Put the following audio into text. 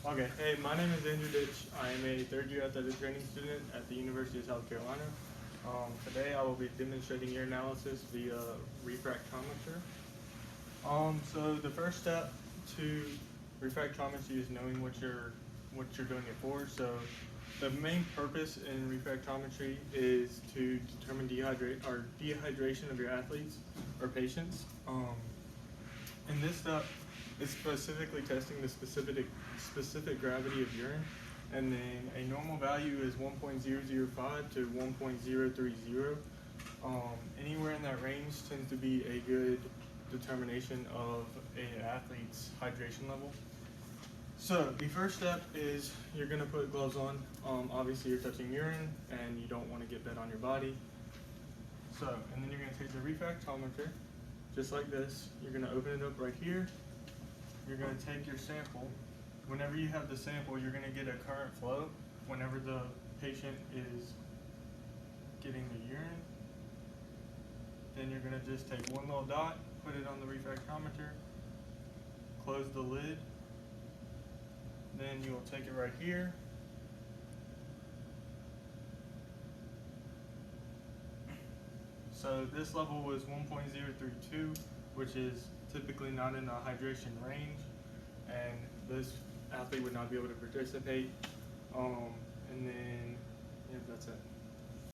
Okay, hey, my name is Andrew Ditch. I am a third year athletic training student at the University of South Carolina. Today I will be demonstrating urinalysis via refractometer. So the first step to refractometry is knowing what you're doing it for. So the main purpose in refractometry is to determine dehydration of your athletes or patients. In this step, it's specifically testing the specific gravity of urine, and then a normal value is 1.005 to 1.030. Anywhere in that range tends to be a good determination of an athlete's hydration level. So the first step is you're going to put gloves on. Obviously you're touching urine and you don't want to get that on your body. So, and then you're going to take the refractometer, just like this. You're going to open it up right here. You're going to take your sample. Whenever you have the sample, you're going to get a current flow whenever the patient is getting the urine. Then you're going to just take one little dot, put it on the refractometer, close the lid. Then you'll take it right here. So this level was 1.032, which is typically not in the hydration range, and this athlete would not be able to participate. And then, yeah, that's it.